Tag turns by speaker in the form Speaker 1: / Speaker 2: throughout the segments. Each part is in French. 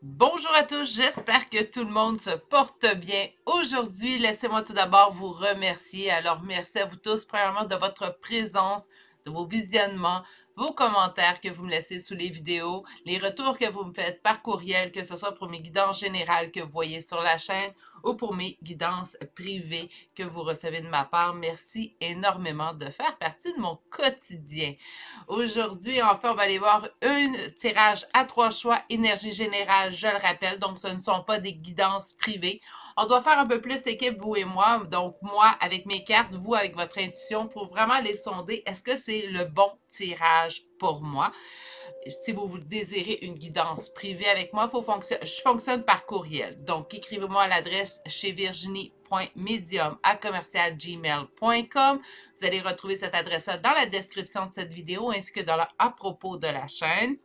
Speaker 1: Bonjour à tous, j'espère que tout le monde se porte bien. Aujourd'hui, laissez-moi tout d'abord vous remercier. Alors, merci à vous tous, premièrement, de votre présence, de vos visionnements, vos commentaires que vous me laissez sous les vidéos, les retours que vous me faites par courriel, que ce soit pour mes guidances générales que vous voyez sur la chaîne ou pour mes guidances privées que vous recevez de ma part. Merci énormément de faire partie de mon quotidien. Aujourd'hui, en fait, on va aller voir un tirage à 3 choix, énergie générale, je le rappelle. Donc, ce ne sont pas des guidances privées. On doit faire un peu plus équipe, vous et moi. Donc, moi avec mes cartes, vous avec votre intuition pour vraiment les sonder. Est-ce que c'est le bon tirage pour moi? Si vous désirez une guidance privée avec moi, je fonctionne par courriel. Donc, écrivez-moi à l'adresse chez virginie.medium@gmail.com. Vous allez retrouver cette adresse-là dans la description de cette vidéo ainsi que dans à propos de la chaîne.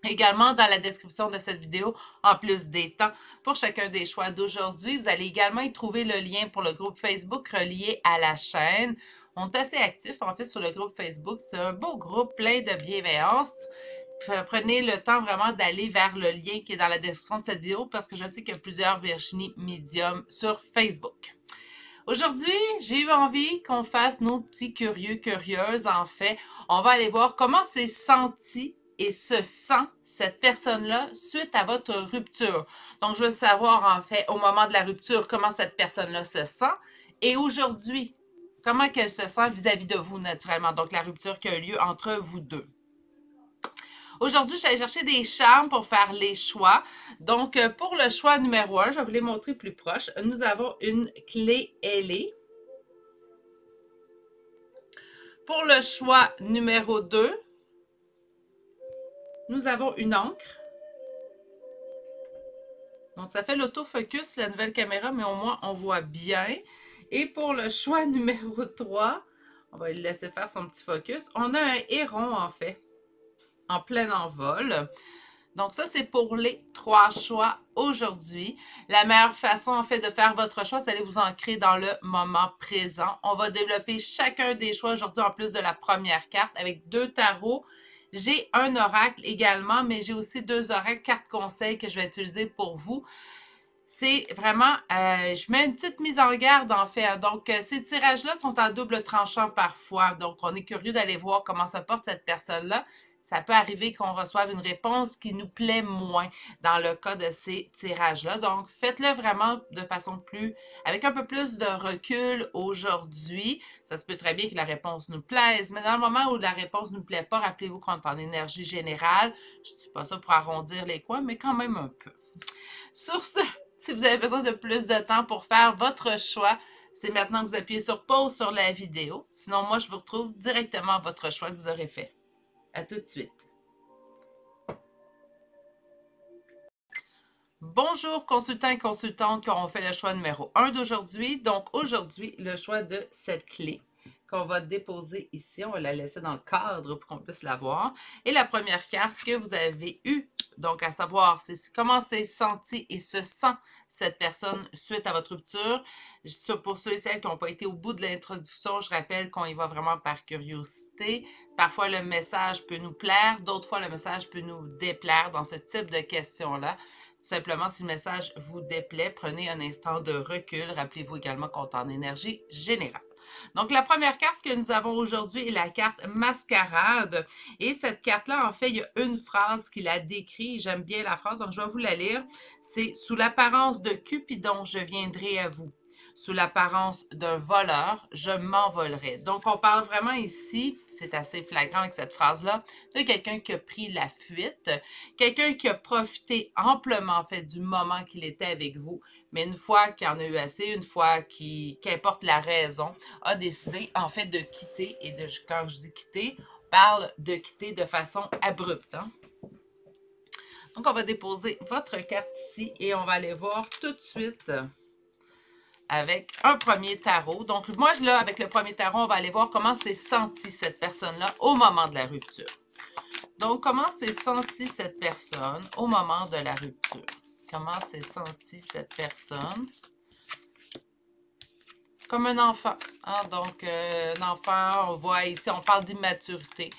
Speaker 1: Également, dans la description de cette vidéo, en plus des temps pour chacun des choix d'aujourd'hui, vous allez également y trouver le lien pour le groupe Facebook relié à la chaîne. On est assez actifs, en fait, sur le groupe Facebook. C'est un beau groupe plein de bienveillance. Prenez le temps vraiment d'aller vers le lien qui est dans la description de cette vidéo parce que je sais qu'il y a plusieurs Virginie Medium sur Facebook. Aujourd'hui, j'ai eu envie qu'on fasse nos petits curieux, curieuses. En fait, on va aller voir comment s'est senti et se sent cette personne-là suite à votre rupture. Donc, je veux savoir, en fait, au moment de la rupture, comment cette personne-là se sent. Et aujourd'hui, comment qu'elle se sent vis-à-vis de vous, naturellement. Donc, la rupture qui a eu lieu entre vous deux. Aujourd'hui, je suis allée chercher des charmes pour faire les choix. Donc, pour le choix numéro 1, je vais vous les montrer plus proche. Nous avons une clé ailée. Pour le choix numéro 2, nous avons une encre. Donc, ça fait l'autofocus, la nouvelle caméra, mais au moins, on voit bien. Et pour le choix numéro 3, on va lui laisser faire son petit focus. On a un héron, en fait, en plein envol. Donc, ça, c'est pour les 3 choix aujourd'hui. La meilleure façon, en fait, de faire votre choix, c'est d'aller vous ancrer dans le moment présent. On va développer chacun des choix aujourd'hui en plus de la première carte avec 2 tarots. J'ai un oracle également, mais j'ai aussi 2 oracles cartes conseils que je vais utiliser pour vous. C'est vraiment, je mets une petite mise en garde en fait. Donc, ces tirages-là sont en double tranchant parfois. Donc, on est curieux d'aller voir comment se porte cette personne-là. Ça peut arriver qu'on reçoive une réponse qui nous plaît moins dans le cas de ces tirages-là. Donc, faites-le vraiment de façon avec un peu plus de recul aujourd'hui. Ça se peut très bien que la réponse nous plaise, mais dans le moment où la réponse ne nous plaît pas, rappelez-vous qu'on est en énergie générale. Je ne dis pas ça pour arrondir les coins, mais quand même un peu. Sur ce, si vous avez besoin de plus de temps pour faire votre choix, c'est maintenant que vous appuyez sur pause sur la vidéo. Sinon, moi, je vous retrouve directement à votre choix que vous aurez fait. À tout de suite. Bonjour, consultants et consultantes qui auront fait le choix numéro 1 d'aujourd'hui. Donc, aujourd'hui, le choix de cette clé qu'on va déposer ici. On va la laisser dans le cadre pour qu'on puisse la voir. Et la première carte que vous avez eue, donc à savoir comment s'est senti et se sent cette personne suite à votre rupture. Pour ceux et celles qui n'ont pas été au bout de l'introduction, je rappelle qu'on y va vraiment par curiosité. Parfois, le message peut nous plaire, d'autres fois, le message peut nous déplaire dans ce type de questions-là. Tout simplement, si le message vous déplaît, prenez un instant de recul. Rappelez-vous également qu'on est en énergie générale. Donc, la première carte que nous avons aujourd'hui est la carte Mascarade. Et cette carte-là, en fait, il y a une phrase qui la décrit. J'aime bien la phrase, donc je vais vous la lire. C'est « Sous l'apparence de Cupidon, je viendrai à vous. Sous l'apparence d'un voleur, je m'envolerai. » Donc, on parle vraiment ici, c'est assez flagrant avec cette phrase-là, de quelqu'un qui a pris la fuite, quelqu'un qui a profité amplement, en fait, du moment qu'il était avec vous, mais une fois qu'il en a eu assez, une fois qu'importe la raison, a décidé, en fait, de quitter. Et quand je dis quitter, on parle de quitter de façon abrupte. Hein? Donc, on va déposer votre carte ici et on va aller voir tout de suite avec un premier tarot. Donc, moi, là, avec le premier tarot, on va aller voir comment s'est sentie cette personne-là au moment de la rupture. Donc, comment s'est sentie cette personne au moment de la rupture? Comment s'est sentie cette personne? Comme un enfant. Hein? Donc, un enfant, on voit ici, on parle d'immaturité.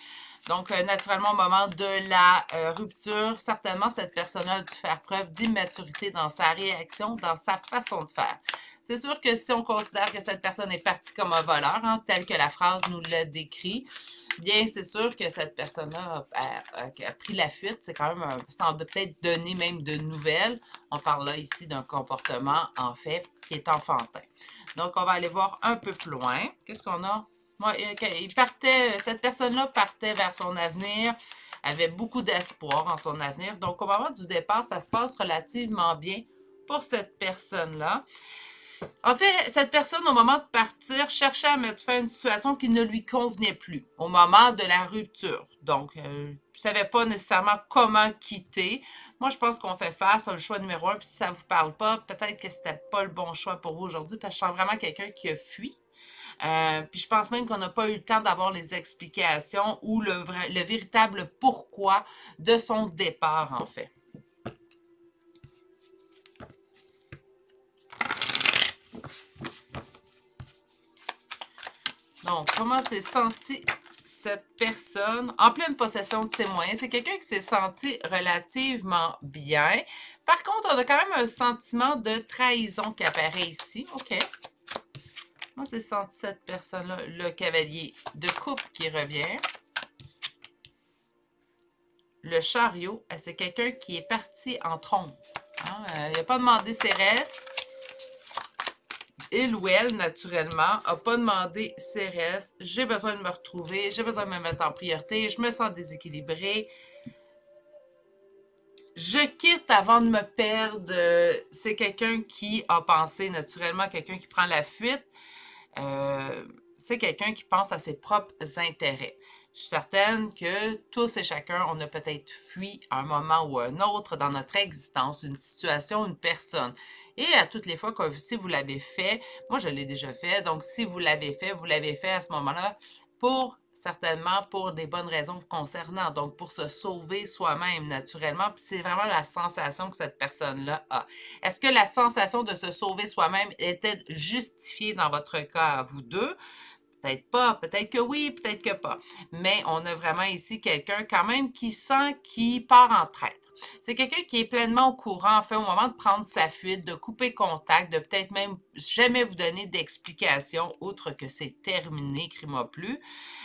Speaker 1: Donc, naturellement, au moment de la rupture, certainement, cette personne-là a dû faire preuve d'immaturité dans sa réaction, dans sa façon de faire. C'est sûr que si on considère que cette personne est partie comme un voleur, hein, tel que la phrase nous le décrit, bien, c'est sûr que cette personne-là a pris la fuite. C'est quand même semble peut-être donner même de nouvelles. On parle là ici d'un comportement, en fait, qui est enfantin. Donc, on va aller voir un peu plus loin. Qu'est-ce qu'on a? Cette personne-là partait vers son avenir, avait beaucoup d'espoir en son avenir. Donc, au moment du départ, ça se passe relativement bien pour cette personne-là. En fait, cette personne, au moment de partir, cherchait à mettre fin à une situation qui ne lui convenait plus au moment de la rupture. Donc, ne savait pas nécessairement comment quitter. Moi, je pense qu'on fait face au choix numéro 1. Puis si ça ne vous parle pas, peut-être que ce n'était pas le bon choix pour vous aujourd'hui, parce que je sens vraiment quelqu'un qui a fui. Puis je pense même qu'on n'a pas eu le temps d'avoir les explications ou le véritable pourquoi de son départ, en fait. Donc, comment s'est sentie cette personne en pleine possession de ses moyens? C'est quelqu'un qui s'est senti relativement bien. Par contre, on a quand même un sentiment de trahison qui apparaît ici. OK. Comment s'est senti cette personne-là? Le cavalier de coupe qui revient. Le chariot, c'est quelqu'un qui est parti en trompe. Hein? Il n'a pas demandé ses restes. Il ou elle, naturellement, n'a pas demandé ses restes. J'ai besoin de me retrouver, j'ai besoin de me mettre en priorité, je me sens déséquilibrée. Je quitte avant de me perdre. C'est quelqu'un qui a pensé, naturellement, quelqu'un qui prend la fuite. C'est quelqu'un qui pense à ses propres intérêts. Je suis certaine que tous et chacun, on a peut-être fui à un moment ou un autre dans notre existence, une situation, une personne. Et à toutes les fois que si vous l'avez fait, moi je l'ai déjà fait, donc si vous l'avez fait à ce moment-là certainement pour des bonnes raisons vous concernant, donc pour se sauver soi-même naturellement, puis c'est vraiment la sensation que cette personne-là a. Est-ce que la sensation de se sauver soi-même était justifiée dans votre cas à vous deux? Peut-être pas, peut-être que oui, peut-être que pas. Mais on a vraiment ici quelqu'un quand même qui sent qu'il part en traître. C'est quelqu'un qui est pleinement au courant, en fait, au moment de prendre sa fuite, de couper contact, de peut-être même jamais vous donner d'explication, outre que c'est terminé, crie-moi plus.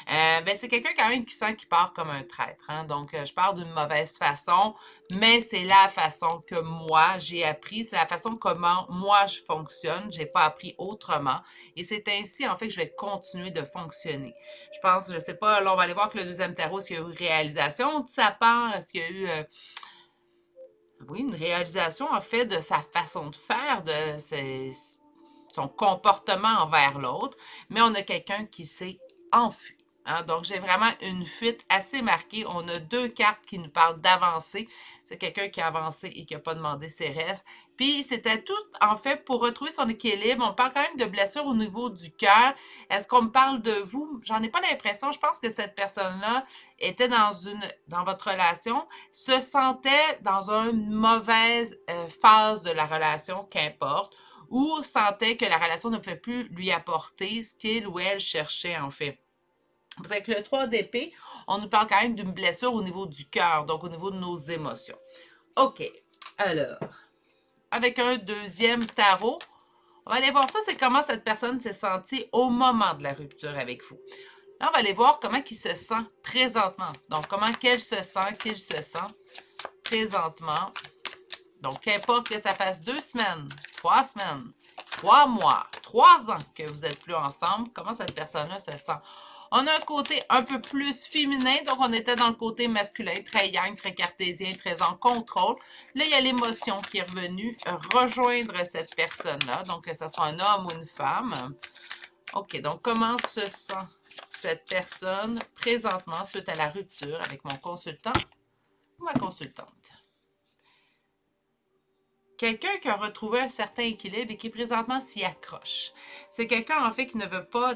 Speaker 1: C'est quelqu'un quand même qui sent qu'il part comme un traître. Hein? Donc, je parle d'une mauvaise façon, mais c'est la façon que moi, j'ai appris. C'est la façon comment moi, je fonctionne. Je n'ai pas appris autrement. Et c'est ainsi, en fait, que je vais continuer de fonctionner. Je pense, je ne sais pas, là, on va aller voir que le deuxième tarot, est-ce qu'il y a eu réalisation de sa part? Est-ce qu'il y a eu... oui, une réalisation, en fait, de sa façon de faire, de son comportement envers l'autre, mais on a quelqu'un qui s'est enfui. Hein? Donc, j'ai vraiment une fuite assez marquée. On a deux cartes qui nous parlent d'avancer. C'est quelqu'un qui a avancé et qui n'a pas demandé ses restes. Puis, c'était tout, en fait, pour retrouver son équilibre. On parle quand même de blessures au niveau du cœur. Est-ce qu'on me parle de vous? J'en ai pas l'impression. Je pense que cette personne-là était dans votre relation, se sentait dans une mauvaise phase de la relation, qu'importe, ou sentait que la relation ne pouvait plus lui apporter ce qu'il ou elle cherchait, en fait. Parce qu'avec le 3 d'épée, on nous parle quand même d'une blessure au niveau du cœur, donc au niveau de nos émotions. OK. Alors, avec un deuxième tarot, on va aller voir ça, c'est comment cette personne s'est sentie au moment de la rupture avec vous. Là, on va aller voir comment il se sent présentement. Donc, comment qu'elle se sent, qu'il se sent présentement. Donc, qu'importe que ça fasse 2 semaines, 3 semaines, 3 mois, 3 ans que vous n'êtes plus ensemble, comment cette personne-là se sent. On a un côté un peu plus féminin, donc on était dans le côté masculin, très yang, très cartésien, très en contrôle. Là, il y a l'émotion qui est revenue rejoindre cette personne-là, donc que ce soit un homme ou une femme. OK, donc comment se sent cette personne présentement suite à la rupture avec mon consultant ou ma consultante? Quelqu'un qui a retrouvé un certain équilibre et qui présentement s'y accroche. C'est quelqu'un, en fait, qui ne veut pas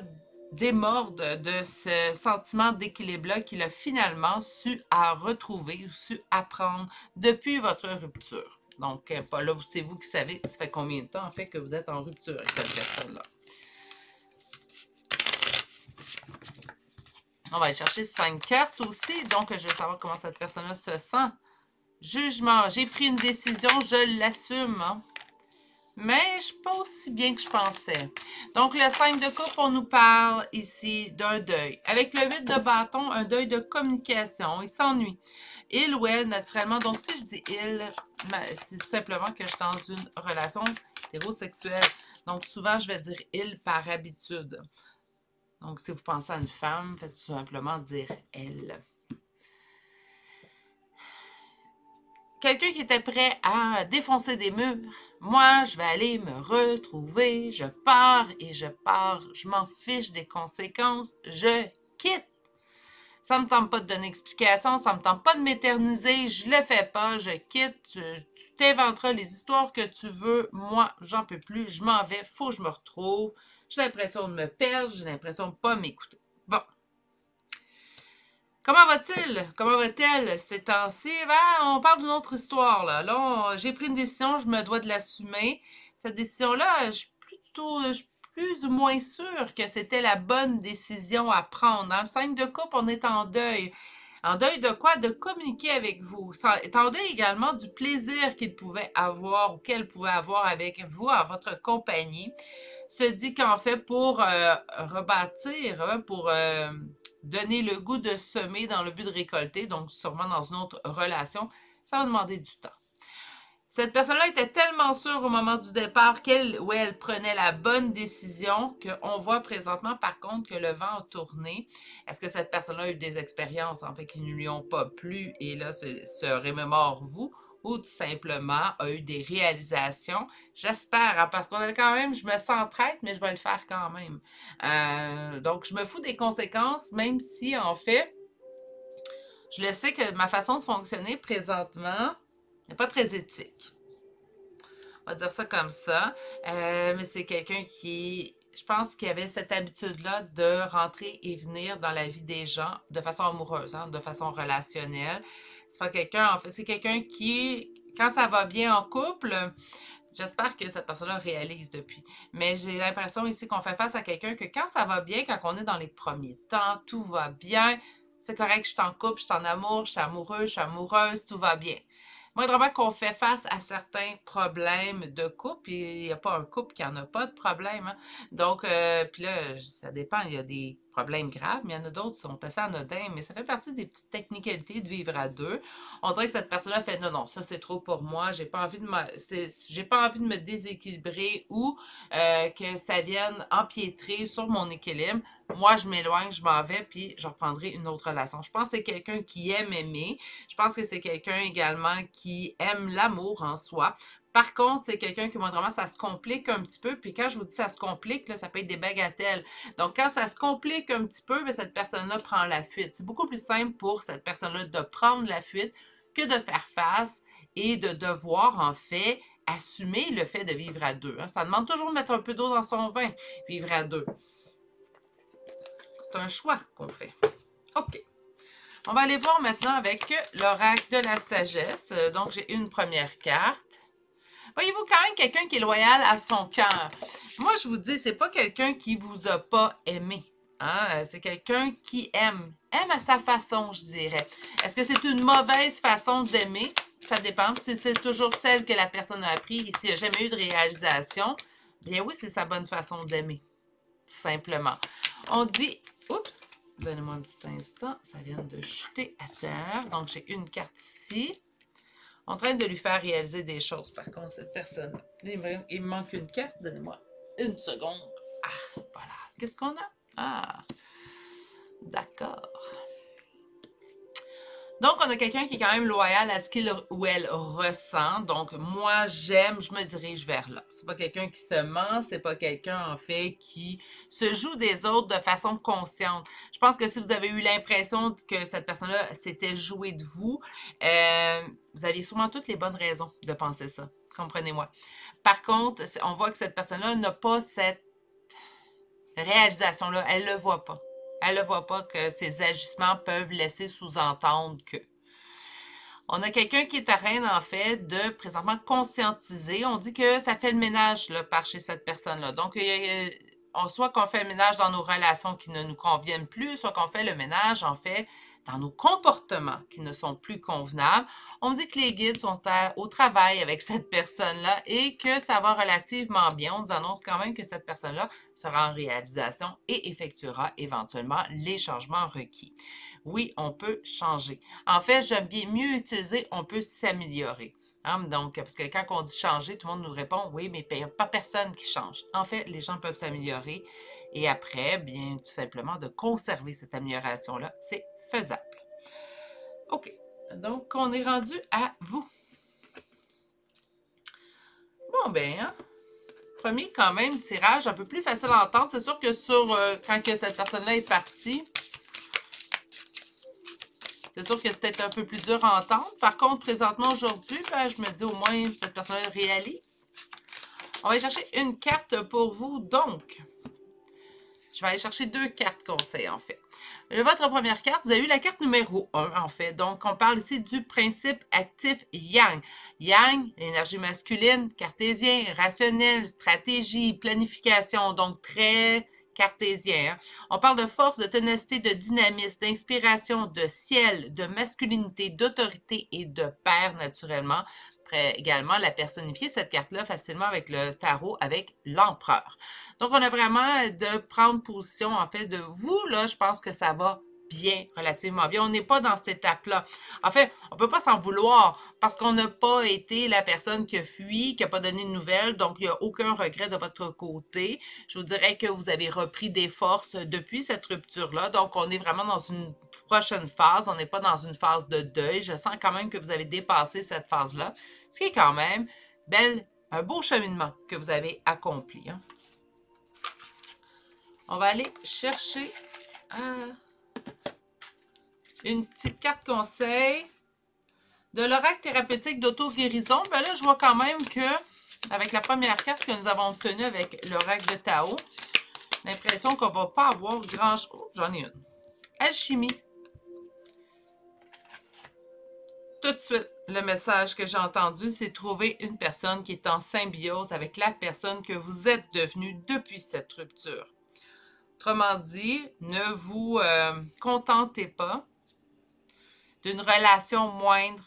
Speaker 1: démordre de ce sentiment d'équilibre-là qu'il a finalement su à retrouver ou su apprendre depuis votre rupture. Donc, là, c'est vous qui savez, ça fait combien de temps, en fait, que vous êtes en rupture avec cette personne-là. On va aller chercher 5 cartes aussi. Donc, je veux savoir comment cette personne-là se sent. Jugement. J'ai pris une décision, je l'assume. Hein? Mais je ne suis pas aussi bien que je pensais. Donc, le 5 de coupe, on nous parle ici d'un deuil. Avec le 8 de bâton, un deuil de communication. Il s'ennuie. Il ou elle, naturellement. Donc, si je dis il, c'est tout simplement que je suis dans une relation hétérosexuelle. Donc, souvent, je vais dire il par habitude. Donc, si vous pensez à une femme, faites tout simplement dire elle. Quelqu'un qui était prêt à défoncer des murs. Moi, je vais aller me retrouver. Je pars et je pars. Je m'en fiche des conséquences. Je quitte. Ça ne me tente pas de donner explication. Ça ne me tente pas de m'éterniser. Je le fais pas. Je quitte. Tu t'inventeras les histoires que tu veux. Moi, j'en peux plus. Je m'en vais. Faut que je me retrouve. J'ai l'impression de me perdre. J'ai l'impression de ne pas m'écouter. Bon. Comment va-t-il? Comment va-t-elle ces temps-ci? Ben, on parle d'une autre histoire, là. Là, j'ai pris une décision, je me dois de l'assumer. Cette décision-là, je suis plus ou moins sûre que c'était la bonne décision à prendre. Dans le 5 de coupe, on est en deuil. En deuil de quoi? De communiquer avec vous. En deuil également du plaisir qu'il pouvait avoir ou qu'elle pouvait avoir avec vous, en votre compagnie. Se dit qu'en fait, pour rebâtir, pour donner le goût de semer dans le but de récolter, donc sûrement dans une autre relation, ça va demander du temps. Cette personne-là était tellement sûre au moment du départ qu'elle ou elle prenait la bonne décision qu'on voit présentement, par contre, que le vent a tourné. Est-ce que cette personne-là a eu des expériences, en fait, qui ne lui ont pas plu et là, se remémore vous? Ou tout simplement a eu des réalisations. J'espère, hein, parce qu'on avait quand même, je me sens traître, mais je vais le faire quand même. Donc, je me fous des conséquences, même si, en fait, je le sais que ma façon de fonctionner présentement n'est pas très éthique. On va dire ça comme ça. Mais c'est quelqu'un qui, je pense qu'il avait cette habitude-là de rentrer et venir dans la vie des gens de façon amoureuse, hein, de façon relationnelle. C'est pas quelqu'un, en fait, c'est quelqu'un qui, quand ça va bien en couple, j'espère que cette personne-là réalise depuis. Mais j'ai l'impression ici qu'on fait face à quelqu'un que quand ça va bien, quand on est dans les premiers temps, tout va bien, c'est correct, je suis en couple, je suis en amour, je suis amoureux, je suis amoureuse, tout va bien. Moindrement qu'on fait face à certains problèmes de couple, il n'y a pas un couple qui n'en a pas de problème. Hein? Donc, puis là, ça dépend, il y a des problèmes graves, mais il y en a d'autres qui sont assez anodins, mais ça fait partie des petites technicalités de vivre à deux. On dirait que cette personne-là fait non, non, ça c'est trop pour moi, j'ai pas envie de me déséquilibrer ou que ça vienne empiétrer sur mon équilibre. Moi, je m'éloigne, je m'en vais, puis je reprendrai une autre relation. Je pense que c'est quelqu'un qui aime aimer. Je pense que c'est quelqu'un également qui aime l'amour en soi. Par contre, c'est quelqu'un qui, vraiment, ça se complique un petit peu. Puis quand je vous dis ça se complique, là, ça peut être des bagatelles. Donc, quand ça se complique un petit peu, bien, cette personne-là prend la fuite. C'est beaucoup plus simple pour cette personne-là de prendre la fuite que de faire face et de devoir, en fait, assumer le fait de vivre à deux. Hein. Ça demande toujours de mettre un peu d'eau dans son vin, vivre à deux. C'est un choix qu'on fait. OK. On va aller voir maintenant avec l'oracle de la sagesse. Donc, j'ai une première carte. Voyez-vous quand même quelqu'un qui est loyal à son cœur. Moi, je vous dis, c'est pas quelqu'un qui vous a pas aimé. Hein? C'est quelqu'un qui aime. Aime à sa façon, je dirais. Est-ce que c'est une mauvaise façon d'aimer? Ça dépend. Si c'est toujours celle que la personne a appris et s'il n'y a jamais eu de réalisation, bien oui, c'est sa bonne façon d'aimer. Tout simplement. On dit... Oups! Donnez-moi un petit instant. Ça vient de chuter à terre. Donc, j'ai une carte ici. En train de lui faire réaliser des choses, par contre, cette personne. Il me manque une carte. Donnez-moi une seconde. Ah, voilà. Qu'est-ce qu'on a? Ah, d'accord. Donc, on a quelqu'un qui est quand même loyal à ce qu'il ou elle ressent. Donc, moi, j'aime, je me dirige vers là. C'est pas quelqu'un qui se ment, c'est pas quelqu'un, en fait, qui se joue des autres de façon consciente. Je pense que si vous avez eu l'impression que cette personne-là s'était jouée de vous, vous aviez sûrement toutes les bonnes raisons de penser ça. Comprenez-moi. Par contre, on voit que cette personne-là n'a pas cette réalisation-là. Elle ne le voit pas. Elle ne voit pas que ses agissements peuvent laisser sous-entendre que. On a quelqu'un qui est à train, en fait, de présentement conscientiser. On dit que ça fait le ménage là, par chez cette personne-là. Donc, soit qu'on fait le ménage dans nos relations qui ne nous conviennent plus, soit qu'on fait le ménage, en fait, dans nos comportements qui ne sont plus convenables. On dit que les guides sont au travail avec cette personne-là et que ça va relativement bien. On nous annonce quand même que cette personne-là sera en réalisation et effectuera éventuellement les changements requis. Oui, on peut changer. En fait, j'aime bien mieux utiliser « on peut s'améliorer ». Hein? Donc, parce que quand on dit changer, tout le monde nous répond « oui, mais il n'y a pas personne qui change ». En fait, les gens peuvent s'améliorer et après, bien, tout simplement, de conserver cette amélioration-là, c'est faisable. OK. Donc, on est rendu à vous. Bon, ben, hein? Premier, quand même, tirage un peu plus facile à entendre. C'est sûr que quand que cette personne-là est partie, c'est sûr que c'est peut-être un peu plus dur à entendre. Par contre, présentement, aujourd'hui, ben, je me dis au moins, cette personne-là réalise. On va aller chercher une carte pour vous. Donc, je vais aller chercher 2 cartes conseils, en fait. Votre première carte, vous avez eu la carte numéro 1, en fait. Donc, on parle ici du principe actif Yang. Yang, l'énergie masculine, cartésien, rationnel, stratégie, planification, donc très cartésien. Hein? On parle de force, de ténacité, de dynamisme, d'inspiration, de ciel, de masculinité, d'autorité et de père, naturellement. Après, également, la personnifier, cette carte-là, facilement avec le tarot, avec l'empereur. Donc, on a vraiment de prendre position, en fait, de vous, là, je pense que ça va bien, relativement bien. On n'est pas dans cette étape-là. En fait, on ne peut pas s'en vouloir parce qu'on n'a pas été la personne qui a fui, qui n'a pas donné de nouvelles, donc il n'y a aucun regret de votre côté. Je vous dirais que vous avez repris des forces depuis cette rupture-là, donc on est vraiment dans une prochaine phase, on n'est pas dans une phase de deuil. Je sens quand même que vous avez dépassé cette phase-là, ce qui est quand même un beau cheminement que vous avez accompli. Hein. On va aller chercher une petite carte conseil de l'oracle thérapeutique d'auto-guérison. Ben là, je vois quand même que, avec la première carte que nous avons obtenue avec l'oracle de Tao, l'impression qu'on ne va pas avoir grand-chose. Oh, j'en ai une. Alchimie. Tout de suite, le message que j'ai entendu, c'est trouver une personne qui est en symbiose avec la personne que vous êtes devenue depuis cette rupture. Autrement dit, ne vous contentez pas d'une relation moindre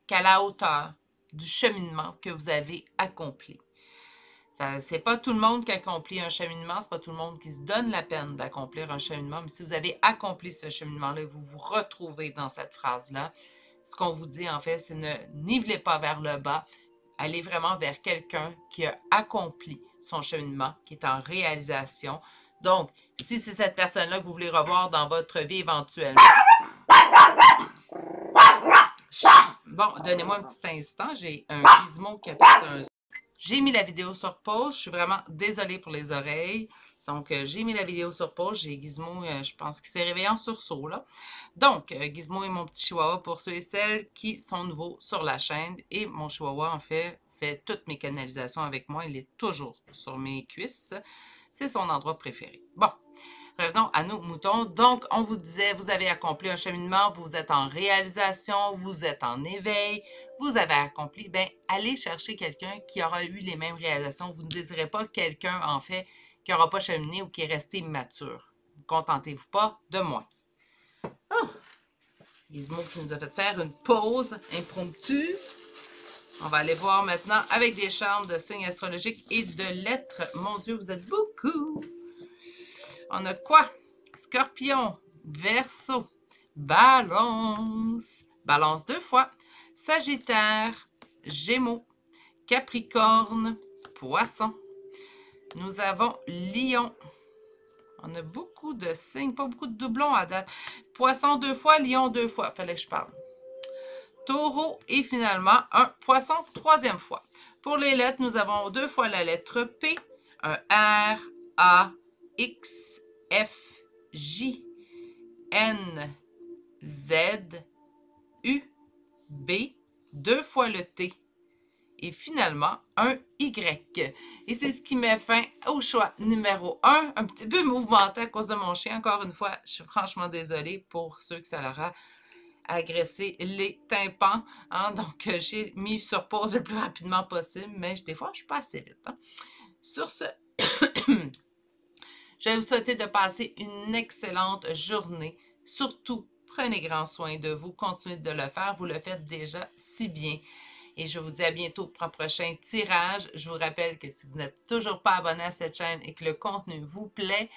Speaker 1: qu'à la hauteur du cheminement que vous avez accompli. Ce n'est pas tout le monde qui accomplit un cheminement, ce n'est pas tout le monde qui se donne la peine d'accomplir un cheminement, mais si vous avez accompli ce cheminement-là, vous vous retrouvez dans cette phrase-là, ce qu'on vous dit en fait, c'est ne nivelez pas vers le bas, allez vraiment vers quelqu'un qui a accompli son cheminement, qui est en réalisation. Donc, si c'est cette personne-là que vous voulez revoir dans votre vie éventuellement, bon, donnez-moi un petit instant, j'ai un gizmo qui apporte un... J'ai mis la vidéo sur pause, je suis vraiment désolée pour les oreilles. Donc, j'ai mis la vidéo sur pause, j'ai Gizmo, je pense qu'il s'est réveillé en sursaut, là. Donc, Gizmo est mon petit chihuahua pour ceux et celles qui sont nouveaux sur la chaîne. Et mon chihuahua, en fait toutes mes canalisations avec moi, il est toujours sur mes cuisses. C'est son endroit préféré. Bon, revenons à nos moutons. Donc, on vous disait, vous avez accompli un cheminement, vous êtes en réalisation, vous êtes en éveil, vous avez accompli, bien, allez chercher quelqu'un qui aura eu les mêmes réalisations. Vous ne désirez pas quelqu'un, en fait, qui n'aura pas cheminé ou qui est resté immature. Contentez-vous pas de moi. Oh! Gizmo qui nous a fait faire une pause impromptue. On va aller voir maintenant avec des charmes de signes astrologiques et de lettres. Mon Dieu, vous êtes beaucoup! On a quoi? Scorpion, Verseau, Balance, Balance 2 fois, Sagittaire, Gémeaux, Capricorne, Poisson. Nous avons Lion. On a beaucoup de signes, pas beaucoup de doublons à date. Poisson 2 fois, Lion 2 fois. Fallait que je parle. Taureau et finalement un Poisson 3e fois. Pour les lettres, nous avons 2 fois la lettre P, un R, A, X, F, J, N, Z, U, B, 2 fois le T et finalement un Y. Et c'est ce qui met fin au choix numéro 1, un petit peu mouvementé à cause de mon chien. Encore une fois, je suis franchement désolée pour ceux que ça leur a agressé les tympans. Hein? Donc, j'ai mis sur pause le plus rapidement possible, mais des fois, je suis pas assez vite. Hein? Sur ce, Je vais vous souhaiter de passer une excellente journée. Surtout, prenez grand soin de vous. Continuez de le faire. Vous le faites déjà si bien. Et je vous dis à bientôt pour un prochain tirage. Je vous rappelle que si vous n'êtes toujours pas abonné à cette chaîne et que le contenu vous plaît,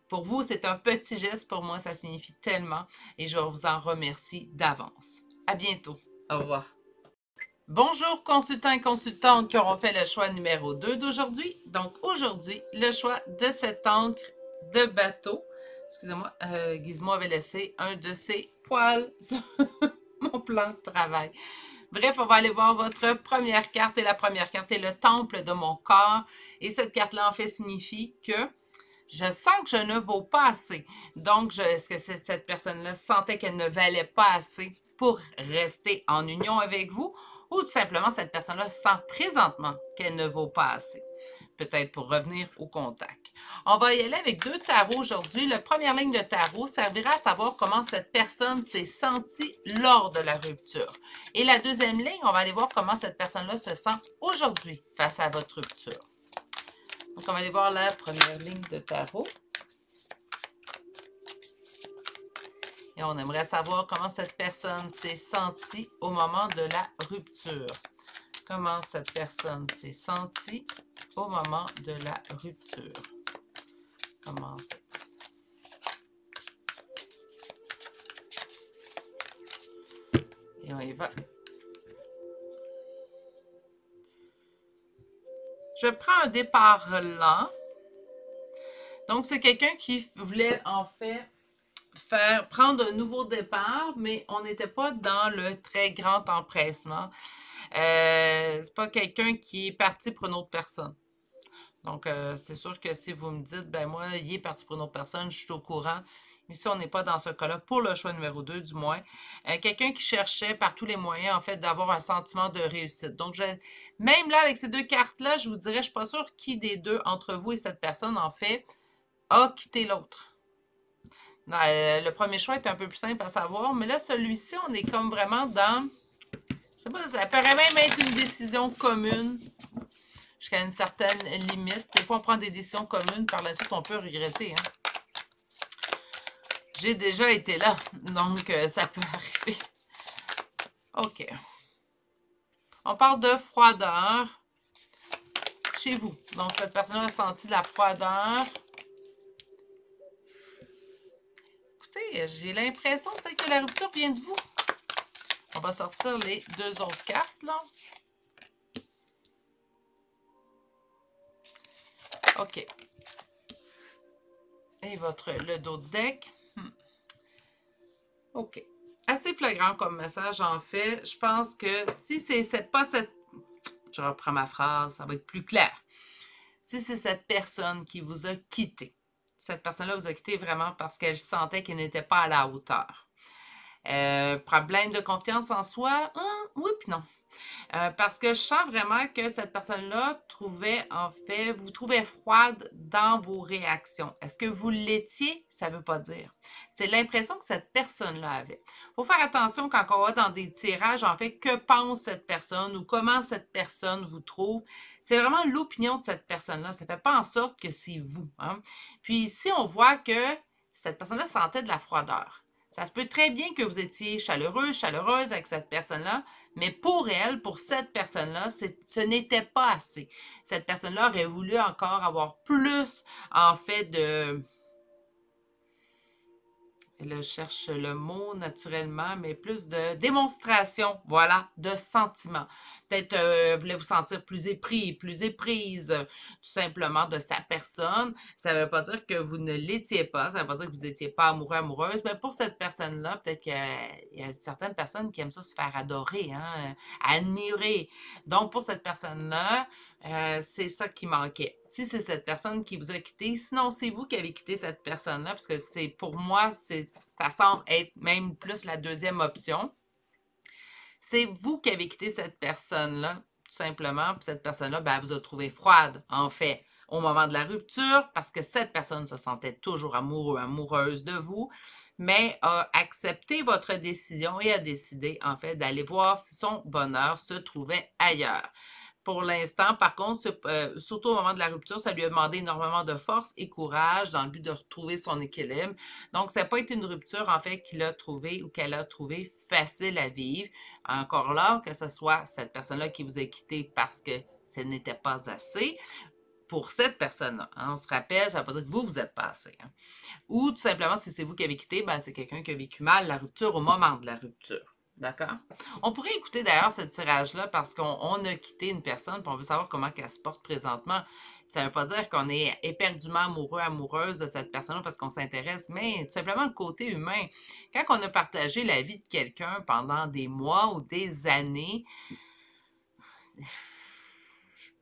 Speaker 1: pour vous, c'est un petit geste. Pour moi, ça signifie tellement. Et je vous en remercie d'avance. À bientôt. Au revoir. Bonjour consultants et consultantes qui auront fait le choix numéro 2 d'aujourd'hui. Donc aujourd'hui, le choix de cette encre de bateau. Excusez-moi, Gizmo avait laissé un de ses poils sur mon plan de travail. Bref, on va aller voir votre première carte. Et la première carte est le temple de mon corps. Et cette carte-là, en fait, signifie que je sens que je ne vaux pas assez. Donc, est-ce que cette personne-là sentait qu'elle ne valait pas assez pour rester en union avec vous? Ou tout simplement, cette personne-là sent présentement qu'elle ne vaut pas assez? Peut-être pour revenir au contact. On va y aller avec 2 tarots aujourd'hui. La première ligne de tarot servira à savoir comment cette personne s'est sentie lors de la rupture. Et la deuxième ligne, on va aller voir comment cette personne-là se sent aujourd'hui face à votre rupture. Donc, on va aller voir la première ligne de tarot. Et on aimerait savoir comment cette personne s'est sentie au moment de la rupture. Comment cette personne s'est sentie au moment de la rupture. Comment cette personne. Et on y va. Je prends un départ lent. Donc, c'est quelqu'un qui voulait en fait prendre un nouveau départ, mais on n'était pas dans le très grand empressement. C'est pas quelqu'un qui est parti pour une autre personne. Donc, c'est sûr que si vous me dites, ben moi, il est parti pour une autre personne, je suis au courant. Ici, on n'est pas dans ce cas-là, pour le choix numéro 2 du moins. Quelqu'un qui cherchait par tous les moyens, en fait, d'avoir un sentiment de réussite. Donc, même là, avec ces 2 cartes-là, je vous dirais, je ne suis pas sûre qui des deux, entre vous et cette personne, en fait, a quitté l'autre. Le premier choix est un peu plus simple à savoir, mais là, celui-ci, on est comme vraiment dans... Je sais pas, ça paraît même être une décision commune jusqu'à une certaine limite. Des fois, on prend des décisions communes, par la suite, on peut regretter. Hein? J'ai déjà été là, donc ça peut arriver. OK. On parle de froideur chez vous. Donc, cette personne a senti de la froideur. Écoutez, j'ai l'impression peut-être que la rupture vient de vous. On va sortir les 2 autres cartes, là. OK. Et le dos de deck. OK. Assez flagrant comme message, en fait. Je pense que si c'est pas cette... Je reprends ma phrase, ça va être plus clair. Si c'est cette personne qui vous a quitté, cette personne-là vous a quitté vraiment parce qu'elle sentait qu'elle n'était pas à la hauteur. Problème de confiance en soi? Oui puis non. Parce que je sens vraiment que cette personne-là vous trouvait froide dans vos réactions. Est-ce que vous l'étiez? Ça ne veut pas dire. C'est l'impression que cette personne-là avait. Il faut faire attention quand on va dans des tirages, en fait, que pense cette personne ou comment cette personne vous trouve. C'est vraiment l'opinion de cette personne-là. Ça ne fait pas en sorte que c'est vous. Hein? Puis ici, on voit que cette personne-là sentait de la froideur. Ça se peut très bien que vous étiez chaleureuse avec cette personne-là, mais pour elle, pour cette personne-là, ce n'était pas assez. Cette personne-là aurait voulu encore avoir plus, en fait, de... Là, je cherche le mot naturellement, mais plus de démonstration, voilà, de sentiment. Peut-être voulez vous sentir plus épris, plus éprise, tout simplement de sa personne. Ça ne veut pas dire que vous ne l'étiez pas, ça ne veut pas dire que vous n'étiez pas amoureux, amoureuse, mais pour cette personne-là, peut-être qu'il y a certaines personnes qui aiment ça se faire adorer, hein, admirer. Donc, pour cette personne-là, c'est ça qui manquait. Si c'est cette personne qui vous a quitté, sinon c'est vous qui avez quitté cette personne-là, parce que c'est pour moi, ça semble être même plus la deuxième option. C'est vous qui avez quitté cette personne-là, tout simplement, puis cette personne-là, ben, elle vous a trouvé froide, en fait, au moment de la rupture, parce que cette personne se sentait toujours amoureux, amoureuse de vous, mais a accepté votre décision et a décidé, en fait, d'aller voir si son bonheur se trouvait ailleurs. pour l'instant. Par contre, surtout au moment de la rupture, ça lui a demandé énormément de force et courage dans le but de retrouver son équilibre. Donc, ça n'a pas été une rupture, en fait, qu'il a trouvé ou qu'elle a trouvé facile à vivre. Encore là, que ce soit cette personne-là qui vous a quitté parce que ce n'était pas assez pour cette personne-là. Hein. On se rappelle, ça ne veut pas dire que vous êtes passé. Hein. Ou tout simplement, si c'est vous qui avez quitté, ben, c'est quelqu'un qui a vécu mal la rupture au moment de la rupture. D'accord? On pourrait écouter d'ailleurs ce tirage-là parce qu'on a quitté une personne et on veut savoir comment elle se porte présentement. Ça ne veut pas dire qu'on est éperdument amoureux, amoureuse de cette personne-là parce qu'on s'intéresse, mais tout simplement le côté humain. Quand on a partagé la vie de quelqu'un pendant des mois ou des années,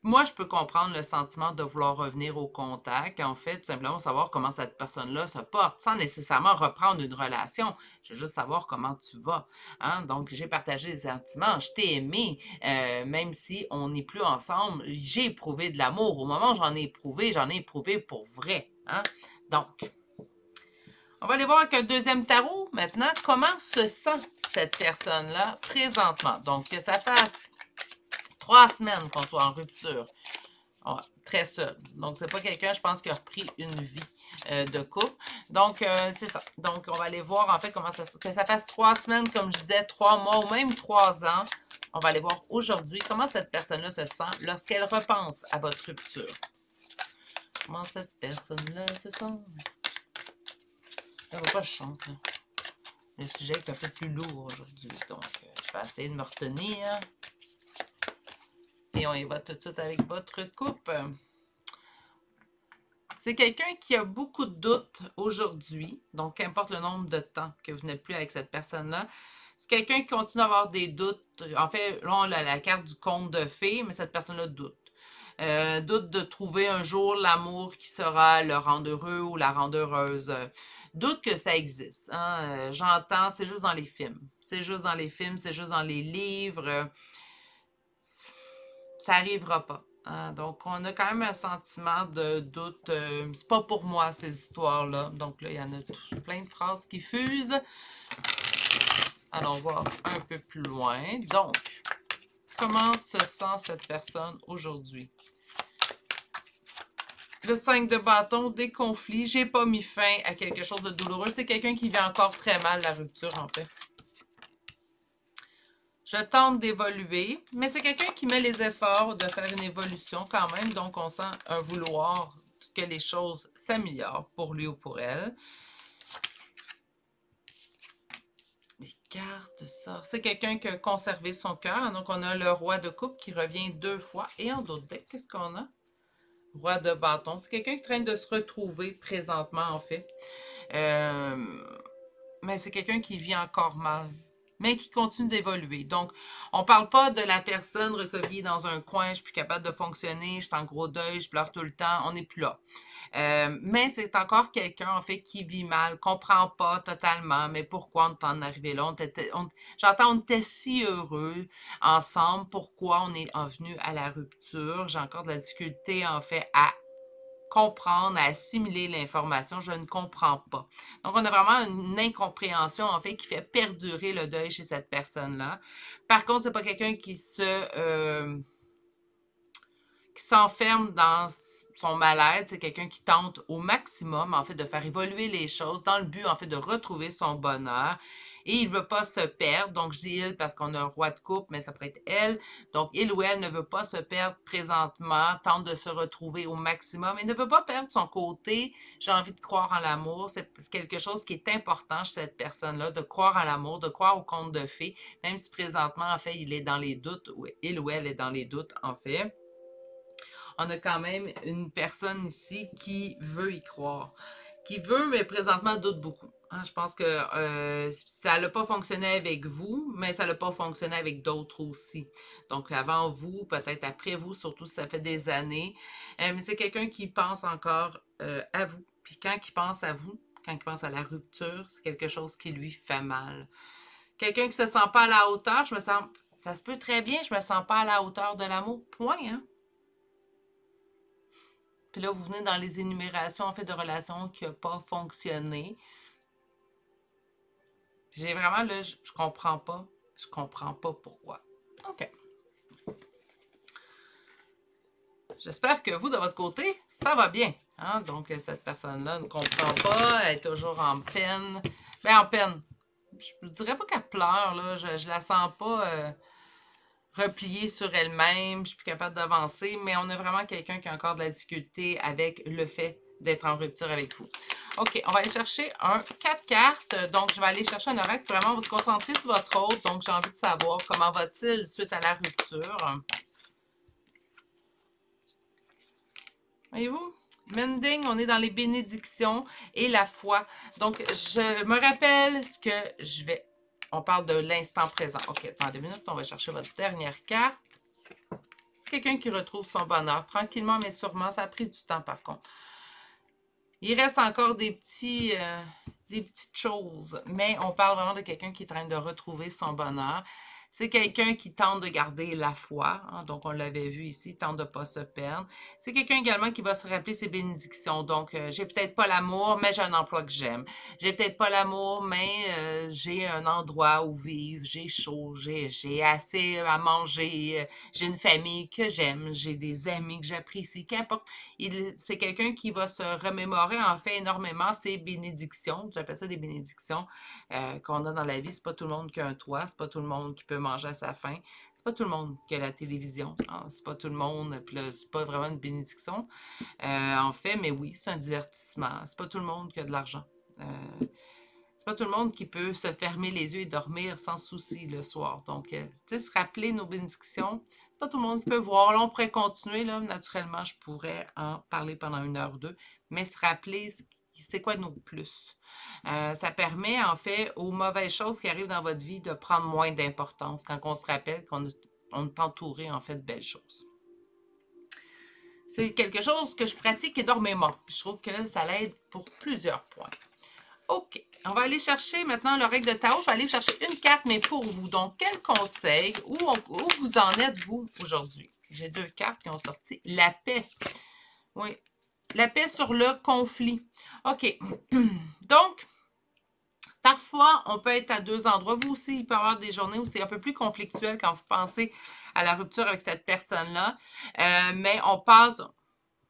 Speaker 1: moi, je peux comprendre le sentiment de vouloir revenir au contact. En fait, tout simplement savoir comment cette personne-là se porte, sans nécessairement reprendre une relation. Je veux juste savoir comment tu vas. Hein? Donc, j'ai partagé des sentiments, je t'ai aimé, même si on n'est plus ensemble. J'ai éprouvé de l'amour. Au moment où j'en ai éprouvé pour vrai. Hein? Donc, on va aller voir avec un deuxième tarot maintenant. Comment se sent cette personne-là présentement? Donc, que ça fasse 3 semaines qu'on soit en rupture. Ouais, très seul. Donc, c'est pas quelqu'un, je pense, qui a repris une vie de couple. Donc, c'est ça. Donc, on va aller voir, en fait, comment ça... Que ça fasse 3 semaines, comme je disais, 3 mois ou même 3 ans. On va aller voir aujourd'hui comment cette personne-là se sent lorsqu'elle repense à votre rupture. Comment cette personne-là se sent? Ça va pas, je chante, là. Le sujet est un peu plus lourd aujourd'hui. Donc, je vais essayer de me retenir. Et on y va tout de suite avec votre couple. C'est quelqu'un qui a beaucoup de doutes aujourd'hui. Donc, qu'importe le nombre de temps que vous n'êtes plus avec cette personne-là. C'est quelqu'un qui continue à avoir des doutes. En fait, là, on a la carte du conte de fées, mais cette personne-là doute. Doute de trouver un jour l'amour qui sera le rendre heureux ou la rendre heureuse. Doute que ça existe. Hein? J'entends, c'est juste dans les films. C'est juste dans les films, c'est juste dans les livres. Ça n'arrivera pas. Hein? Donc, on a quand même un sentiment de doute. C'est pas pour moi, ces histoires-là. Donc là, il y en a plein de phrases qui fusent. Allons voir un peu plus loin. Donc, comment se sent cette personne aujourd'hui? Le 5 de bâton, des conflits. J'ai pas mis fin à quelque chose de douloureux. C'est quelqu'un qui vit encore très mal la rupture, en fait. Je tente d'évoluer, mais c'est quelqu'un qui met les efforts de faire une évolution quand même. Donc, on sent un vouloir que les choses s'améliorent pour lui ou pour elle. Les cartes sortent. C'est quelqu'un qui a conservé son cœur. Donc, on a le roi de coupe qui revient 2 fois. Et en d'autres decks, qu'est-ce qu'on a? Roi de bâton. C'est quelqu'un qui traîne de se retrouver présentement, en fait. Mais c'est quelqu'un qui vit encore mal, mais qui continue d'évoluer. Donc, on ne parle pas de la personne recroquevillée dans un coin, je suis plus capable de fonctionner, je suis en gros deuil, je pleure tout le temps, on n'est plus là. Mais c'est encore quelqu'un, en fait, qui vit mal, comprend pas totalement, mais pourquoi on est en arrivé là? J'entends, on était si heureux ensemble, pourquoi on est venu à la rupture? J'ai encore de la difficulté, en fait, à comprendre, à assimiler l'information, je ne comprends pas. Donc, on a vraiment une incompréhension, en fait, qui fait perdurer le deuil chez cette personne-là. Par contre, c'est pas quelqu'un qui s'enferme dans son mal-être, c'est quelqu'un qui tente au maximum, en fait, de faire évoluer les choses dans le but, en fait, de retrouver son bonheur. Et il ne veut pas se perdre. Donc, je dis il parce qu'on a un roi de coupe, mais ça pourrait être elle. Donc, il ou elle ne veut pas se perdre présentement, tente de se retrouver au maximum et ne veut pas perdre son côté. J'ai envie de croire en l'amour. C'est quelque chose qui est important chez cette personne-là, de croire en l'amour, de croire au conte de fées, même si présentement, en fait, il est dans les doutes, ou il ou elle est dans les doutes, en fait. On a quand même une personne ici qui veut y croire. Qui veut, mais présentement doute beaucoup. Hein, je pense que ça n'a pas fonctionné avec vous, mais ça n'a pas fonctionné avec d'autres aussi. Donc, avant vous, peut-être après vous, surtout si ça fait des années. Mais c'est quelqu'un qui pense encore à vous. Puis quand il pense à vous, quand il pense à la rupture, c'est quelque chose qui lui fait mal. Quelqu'un qui ne se sent pas à la hauteur, ça se peut très bien, je ne me sens pas à la hauteur de l'amour, point, hein? Puis là, vous venez dans les énumérations, en fait, de relations qui n'ont pas fonctionné. J'ai vraiment, là, je comprends pas. Je comprends pas pourquoi. OK. J'espère que vous, de votre côté, ça va bien. Hein? Donc, cette personne-là ne comprend pas, elle est toujours en peine. Ben, en peine. Je ne dirais pas qu'elle pleure, là. Je la sens pas repliée sur elle-même. Je suis plus capable d'avancer, mais on a vraiment quelqu'un qui a encore de la difficulté avec le fait d'être en rupture avec vous. OK, on va aller chercher 4 cartes. Donc, je vais aller chercher un oracle pour vraiment vous concentrer sur votre hôte. Donc, j'ai envie de savoir comment va-t-il suite à la rupture. Voyez-vous? Mending, on est dans les bénédictions et la foi. Donc, je me rappelle ce que je vais... On parle de l'instant présent. OK, attendez une minute, on va chercher votre dernière carte. C'est quelqu'un qui retrouve son bonheur tranquillement, mais sûrement. Ça a pris du temps, par contre. Il reste encore des petites choses, mais on parle vraiment de quelqu'un qui est en train de retrouver son bonheur. C'est quelqu'un qui tente de garder la foi, hein, donc on l'avait vu ici, tente de ne pas se perdre. C'est quelqu'un également qui va se rappeler ses bénédictions. Donc, j'ai peut-être pas l'amour, mais j'ai un emploi que j'aime. J'ai peut-être pas l'amour, mais j'ai un endroit où vivre, j'ai chaud, j'ai assez à manger, j'ai une famille que j'aime, j'ai des amis que j'apprécie, qu'importe. C'est quelqu'un qui va se remémorer en fait énormément ses bénédictions. J'appelle ça des bénédictions qu'on a dans la vie. C'est pas tout le monde qui a un toit, c'est pas tout le monde qui peut manger à sa faim, c'est pas tout le monde qui a la télévision, hein, c'est pas tout le monde, puis là, c'est pas vraiment une bénédiction en fait, mais oui, c'est un divertissement. C'est pas tout le monde qui a de l'argent. C'est pas tout le monde qui peut se fermer les yeux et dormir sans souci le soir. Donc, tu sais, se rappeler nos bénédictions, c'est pas tout le monde qui peut voir. Là, on pourrait continuer, là, naturellement, je pourrais en parler pendant 1 heure ou 2, mais se rappeler c'est quoi nos plus. Ça permet, en fait, aux mauvaises choses qui arrivent dans votre vie de prendre moins d'importance quand on se rappelle qu'on est entouré, en fait, de belles choses. C'est quelque chose que je pratique énormément. Je trouve que ça l'aide pour plusieurs points. OK. On va aller chercher maintenant le règle de Tao. Je vais aller chercher une carte, mais pour vous. Donc, quel conseil, où vous en êtes, vous, aujourd'hui? J'ai 2 cartes qui ont sorti. La paix. Oui. La paix sur le conflit. OK. Donc, parfois, on peut être à 2 endroits. Vous aussi, il peut y avoir des journées où c'est un peu plus conflictuel quand vous pensez à la rupture avec cette personne-là. Mais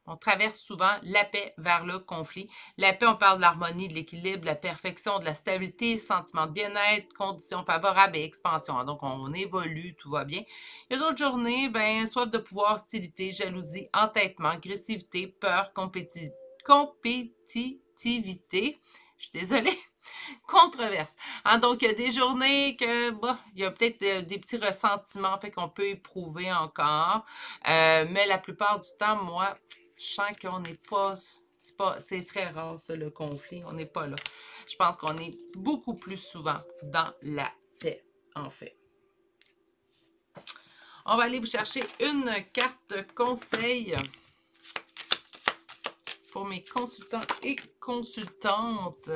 Speaker 1: on traverse souvent la paix vers le conflit. La paix, on parle de l'harmonie, de l'équilibre, de la perfection, de la stabilité, sentiment de bien-être, conditions favorables et expansion. Donc, on évolue, tout va bien. Il y a d'autres journées, soif de pouvoir, hostilité, jalousie, entêtement, agressivité, peur, compétitivité. Je suis désolée. Controverse. Hein, donc, il y a des journées que, il y a peut-être des petits ressentiments fait qu'on peut éprouver encore. Mais la plupart du temps, moi, je sens qu'on n'est pas, c'est très rare, ça, le conflit. On n'est pas là. Je pense qu'on est beaucoup plus souvent dans la paix, en fait. On va aller vous chercher une carte conseil pour mes consultants et consultantes.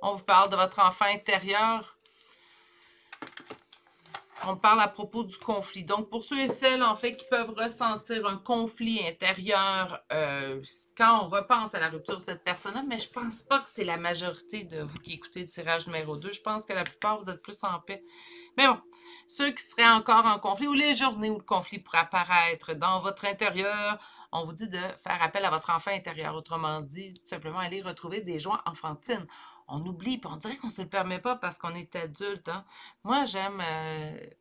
Speaker 1: On vous parle de votre enfant intérieur. On parle à propos du conflit. Donc, pour ceux et celles, en fait, qui peuvent ressentir un conflit intérieur quand on repense à la rupture de cette personne-là, mais je pense pas que c'est la majorité de vous qui écoutez le tirage numéro 2. Je pense que la plupart, vous êtes plus en paix. Mais bon, ceux qui seraient encore en conflit ou les journées où le conflit pourrait apparaître dans votre intérieur, on vous dit de faire appel à votre enfant intérieur. Autrement dit, tout simplement aller retrouver des joies enfantines. On oublie, puis on dirait qu'on ne se le permet pas parce qu'on est adulte. Hein? Moi, j'aime,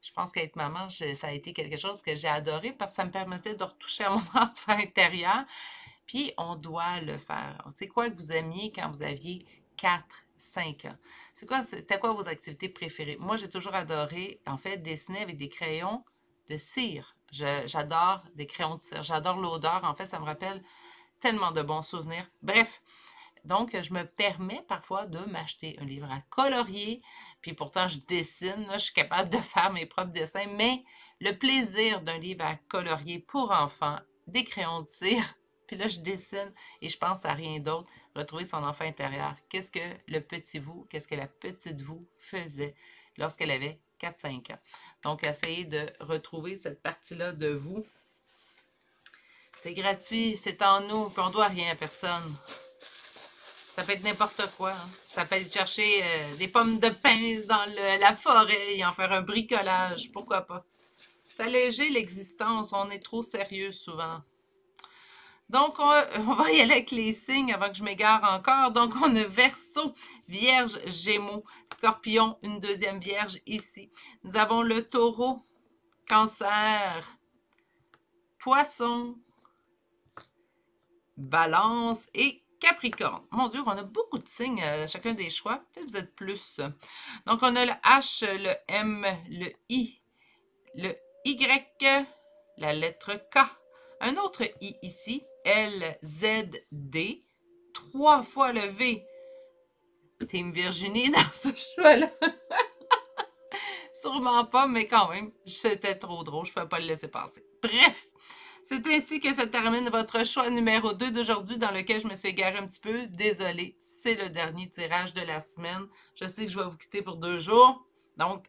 Speaker 1: je pense qu'être maman, ça a été quelque chose que j'ai adoré parce que ça me permettait de retoucher à mon enfant intérieur. Puis, on doit le faire. C'est quoi que vous aimiez quand vous aviez 4, 5 ans? C'était quoi vos activités préférées? Moi, j'ai toujours adoré, en fait, dessiner avec des crayons de cire. J'adore des crayons de cire. J'adore l'odeur. En fait, ça me rappelle tellement de bons souvenirs. Bref. Donc, je me permets parfois de m'acheter un livre à colorier, puis pourtant je dessine, là, je suis capable de faire mes propres dessins, mais le plaisir d'un livre à colorier pour enfants, des crayons de cire, puis là je dessine et je pense à rien d'autre, retrouver son enfant intérieur. Qu'est-ce que le petit vous, qu'est-ce que la petite vous faisait lorsqu'elle avait 4-5 ans? Donc, essayez de retrouver cette partie-là de vous. C'est gratuit, c'est en nous, puis on ne doit rien à personne. Ça peut être n'importe quoi. Hein. Ça peut être chercher des pommes de pin dans la forêt et en faire un bricolage. Pourquoi pas? S'alléger l'existence. On est trop sérieux souvent. Donc, on va y aller avec les signes avant que je m'égare encore. Donc, on a Verseau, Vierge, Gémeaux, Scorpion, une deuxième Vierge ici. Nous avons le Taureau, Cancer, Poisson, Balance et Capricorne. Mon Dieu, on a beaucoup de signes à chacun des choix. Peut-être vous êtes plus. Donc, on a le H, le M, le I, le Y, la lettre K, un autre I ici, L, Z, D, 3 fois le V. Team Virginie dans ce choix-là. Sûrement pas, mais quand même, c'était trop drôle, je ne pouvais pas le laisser passer. Bref, c'est ainsi que se termine votre choix numéro 2 d'aujourd'hui dans lequel je me suis égarée un petit peu. Désolée, c'est le dernier tirage de la semaine. Je sais que je vais vous quitter pour 2 jours, donc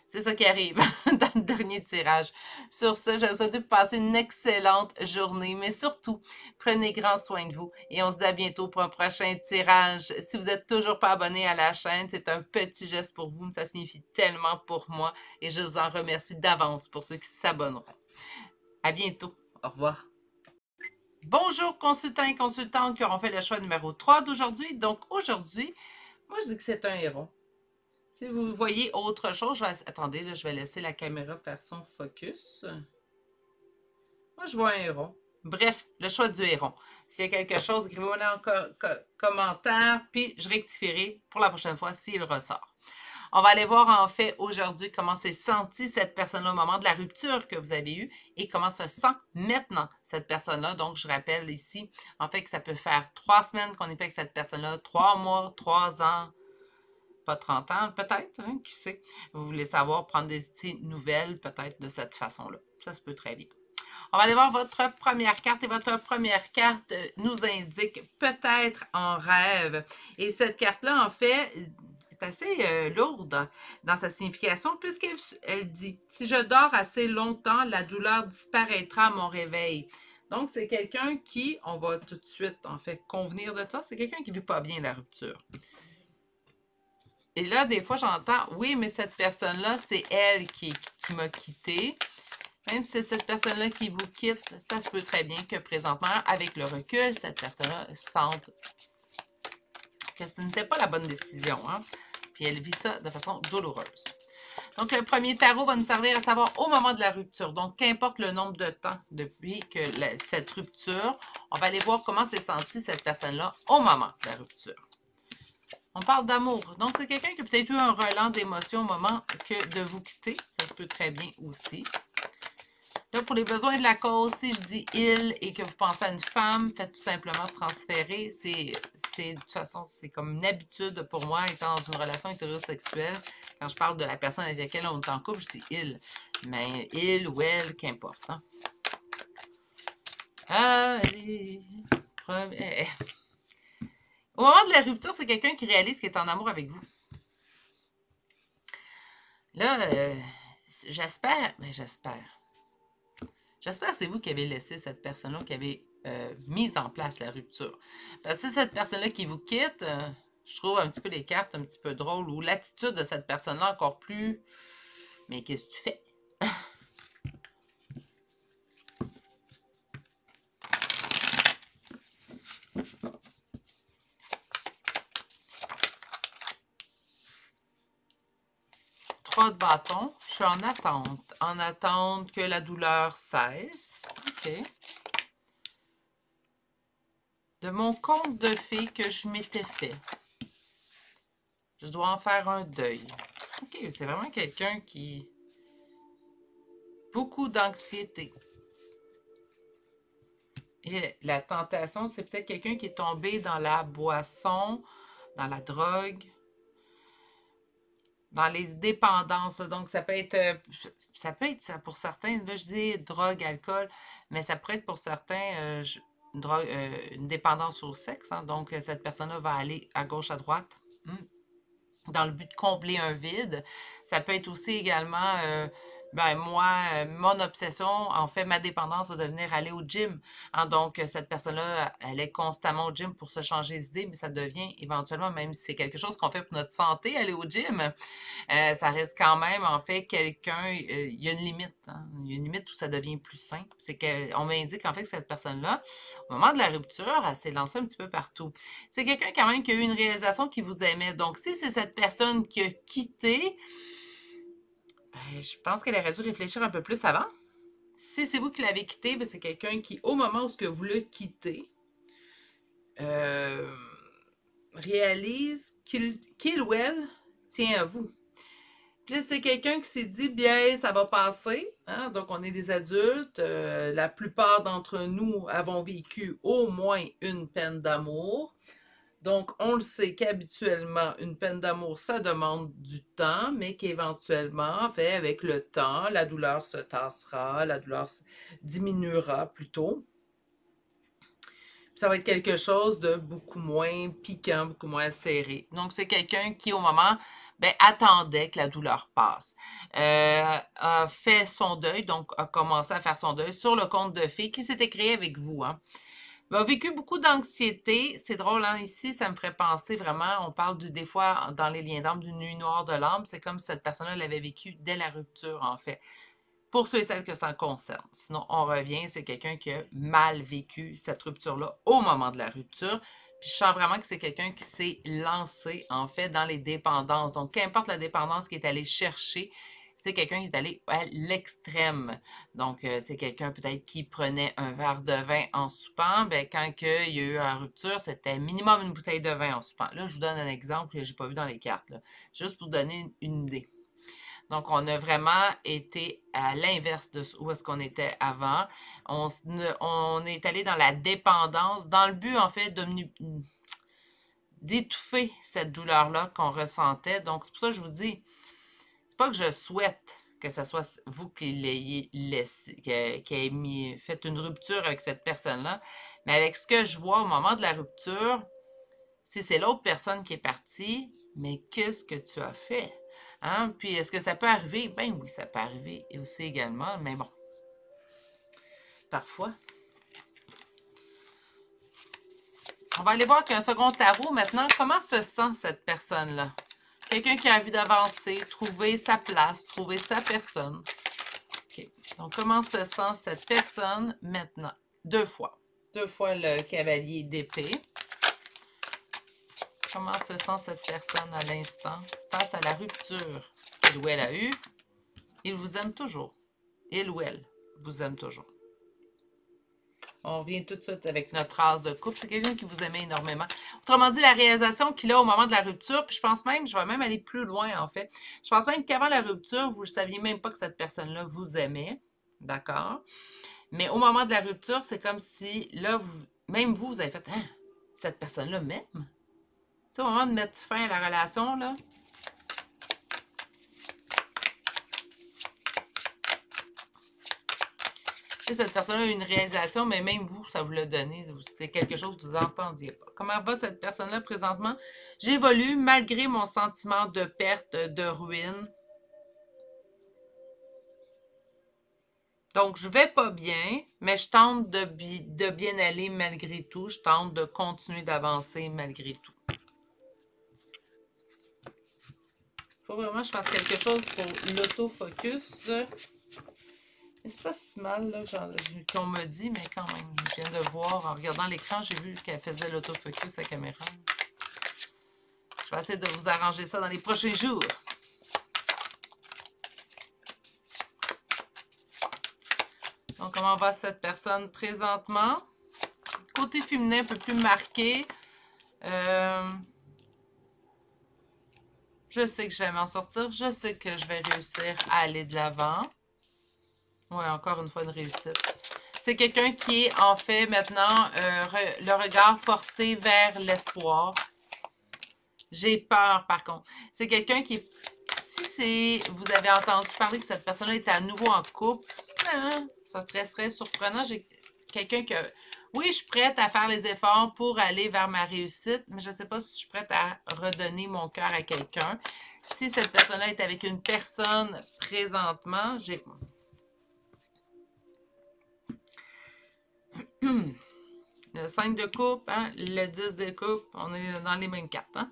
Speaker 1: c'est ça qui arrive dans le dernier tirage. Sur ce, je vous souhaite de passer une excellente journée, mais surtout, prenez grand soin de vous et on se dit à bientôt pour un prochain tirage. Si vous n'êtes toujours pas abonné à la chaîne, c'est un petit geste pour vous, ça signifie tellement pour moi et je vous en remercie d'avance pour ceux qui s'abonneront. À bientôt. Au revoir. Bonjour consultants et consultantes qui auront fait le choix numéro 3 d'aujourd'hui. Donc aujourd'hui, moi je dis que c'est un héron. Si vous voyez autre chose, attendez, là, je vais laisser la caméra faire son focus. Moi, je vois un héron. Bref, le choix du héron. S'il y a quelque chose, écrivez-moi en commentaire, puis je rectifierai pour la prochaine fois s'il ressort. On va aller voir en fait aujourd'hui comment s'est sentie cette personne-là au moment de la rupture que vous avez eue et comment se sent maintenant cette personne-là. Donc, je rappelle ici, en fait, que ça peut faire 3 semaines qu'on est fait avec cette personne-là, 3 mois, 3 ans, pas 30 ans, peut-être, hein, qui sait. Vous voulez savoir, prendre des nouvelles, peut-être de cette façon-là. Ça se peut très bien. On va aller voir votre première carte et votre première carte nous indique peut-être en rêve. Et cette carte-là, en fait, est assez lourde dans sa signification puisqu'elle dit « Si je dors assez longtemps, la douleur disparaîtra à mon réveil ». Donc, c'est quelqu'un qui, on va tout de suite, en fait, convenir de ça, c'est quelqu'un qui ne vit pas bien la rupture. Et là, des fois, j'entends, oui, mais cette personne-là, c'est elle qui m'a quitté. Même si c'est cette personne-là qui vous quitte, ça se peut très bien que présentement, avec le recul, cette personne-là sente que ce n'était pas la bonne décision. Hein? Puis elle vit ça de façon douloureuse. Donc, le premier tarot va nous servir à savoir au moment de la rupture. Donc, qu'importe le nombre de temps depuis que cette rupture, on va aller voir comment s'est sentie cette personne-là au moment de la rupture. On parle d'amour. Donc, c'est quelqu'un qui a peut-être eu un relent d'émotion au moment de vous quitter. Ça se peut très bien aussi. Là, pour les besoins de la cause, si je dis « il » et que vous pensez à une femme, faites tout simplement transférer. De toute façon, c'est comme une habitude pour moi, étant dans une relation hétérosexuelle. Quand je parle de la personne avec laquelle on est en couple, je dis « il ». Mais « il » ou « elle », qu'importe. Hein? Allez, au moment de la rupture, c'est quelqu'un qui réalise qu'il est en amour avec vous. Là, j'espère, mais j'espère. J'espère que c'est vous qui avez laissé cette personne-là, qui avez mis en place la rupture. Parce que c'est cette personne-là qui vous quitte, je trouve un petit peu les cartes un petit peu drôles, ou l'attitude de cette personne-là encore plus... Mais qu'est-ce que tu fais? De bâton, je suis en attente que la douleur cesse. OK. De mon conte de fées que je m'étais fait. Je dois en faire un deuil. OK, c'est vraiment quelqu'un qui... Beaucoup d'anxiété. Et la tentation, c'est peut-être quelqu'un qui est tombé dans la boisson, dans la drogue, dans les dépendances. Donc, ça peut être ça pour certains, là, je dis drogue, alcool, mais ça pourrait être pour certains une dépendance au sexe. Hein, donc, cette personne-là va aller à gauche, à droite, dans le but de combler un vide. Ça peut être aussi également Ben moi, mon obsession, en fait, ma dépendance va devenir aller au gym. Hein, donc, cette personne-là, elle est constamment au gym pour se changer les idées, mais ça devient éventuellement, même si c'est quelque chose qu'on fait pour notre santé, aller au gym, ça reste quand même, en fait, quelqu'un, il y a une limite. Hein, il y a une limite où ça devient plus simple. C'est qu'on m'indique, en fait, que cette personne-là, au moment de la rupture, elle s'est lancée un petit peu partout. C'est quelqu'un quand même qui a eu une réalisation qui vous aimait. Donc, si c'est cette personne qui a quitté, ben, je pense qu'elle aurait dû réfléchir un peu plus avant. Si c'est vous qui l'avez quitté, ben, c'est quelqu'un qui, au moment où ce que vous le quittez, euh, réalise qu'il ou elle tient à vous. Puis là, c'est quelqu'un qui s'est dit, bien, ça va passer. Hein? Donc, on est des adultes. La plupart d'entre nous avons vécu au moins une peine d'amour. Donc, on le sait qu'habituellement, une peine d'amour, ça demande du temps, mais qu'éventuellement, en fait, avec le temps, la douleur se tassera, la douleur diminuera plutôt. Puis ça va être quelque chose de beaucoup moins piquant, beaucoup moins serré. Donc, c'est quelqu'un qui, au moment, ben, attendait que la douleur passe. A fait son deuil, donc a commencé à faire son deuil sur le conte de fées qui s'était créé avec vous. Hein. Il a vécu beaucoup d'anxiété. C'est drôle, hein? Ici, ça me ferait penser vraiment, on parle des fois dans les liens d'âme d'une nuit noire de l'âme. C'est comme si cette personne-là l'avait vécu dès la rupture, en fait. Pour ceux et celles que ça concerne. Sinon, on revient, c'est quelqu'un qui a mal vécu cette rupture-là au moment de la rupture. Puis je sens vraiment que c'est quelqu'un qui s'est lancé, en fait, dans les dépendances. Donc, qu'importe la dépendance qu'il est allé chercher, c'est quelqu'un qui est allé à l'extrême. Donc, c'est quelqu'un peut-être qui prenait un verre de vin en soupant. Bien, quand il y a eu la rupture, c'était minimum une bouteille de vin en soupant. Là, je vous donne un exemple que je n'ai pas vu dans les cartes. Là. Juste pour vous donner une idée. Donc, on a vraiment été à l'inverse de où est-ce qu'on était avant. On est allé dans la dépendance, dans le but, en fait, d'étouffer cette douleur-là qu'on ressentait. Donc, c'est pour ça que je vous dis, c'est pas que je souhaite que ce soit vous qui l'ayez laissé, qui ayez fait une rupture avec cette personne-là, mais avec ce que je vois au moment de la rupture, si c'est l'autre personne qui est partie, mais qu'est-ce que tu as fait? Hein? Puis, est-ce que ça peut arriver? Ben oui, ça peut arriver et aussi également, mais bon, parfois. On va aller voir qu'un second tarot maintenant. Comment se sent cette personne-là? Quelqu'un qui a envie d'avancer, trouver sa place, trouver sa personne. OK. Donc, comment se sent cette personne maintenant? Deux fois. Deux fois le cavalier d'épée. Comment se sent cette personne à l'instant face à la rupture qu'il ou elle a eue? Il vous aime toujours. Il ou elle vous aime toujours. On revient tout de suite avec notre as de coupe. C'est quelqu'un qui vous aimait énormément. Autrement dit, la réalisation qu'il a au moment de la rupture, puis je pense même, je vais même aller plus loin en fait. Je pense même qu'avant la rupture, vous ne saviez même pas que cette personne-là vous aimait. D'accord? Mais au moment de la rupture, c'est comme si, là, même vous avez fait, hein, cette personne-là m'aime. Tu sais, au moment de mettre fin à la relation, là, cette personne-là a eu une réalisation, mais même vous, ça vous l'a donné. C'est quelque chose que vous n'entendiez pas. Comment va cette personne-là présentement? J'évolue malgré mon sentiment de perte, de ruine. Donc, je vais pas bien, mais je tente de bien aller malgré tout. Je tente de continuer d'avancer malgré tout. Il faut vraiment que je fasse quelque chose pour l'autofocus. Mais c'est pas si mal là, qu'on me dit, mais quand même, je viens de voir, en regardant l'écran, j'ai vu qu'elle faisait l'autofocus à la caméra. Je vais essayer de vous arranger ça dans les prochains jours. Donc, comment va cette personne présentement? Côté féminin un peu plus marqué. Je sais que je vais m'en sortir. Je sais que je vais réussir à aller de l'avant. Oui, encore une fois, une réussite. C'est quelqu'un qui est, en fait, maintenant, le regard porté vers l'espoir. J'ai peur, par contre. C'est quelqu'un qui est... Si vous avez entendu parler que cette personne-là est à nouveau en couple, hein, ça serait surprenant. J'ai quelqu'un que... Oui, je suis prête à faire les efforts pour aller vers ma réussite, mais je ne sais pas si je suis prête à redonner mon cœur à quelqu'un. Si cette personne-là est avec une personne présentement, j'ai... Le 5 de coupe, hein, le 10 de coupe, on est dans les mêmes cartes. Hein?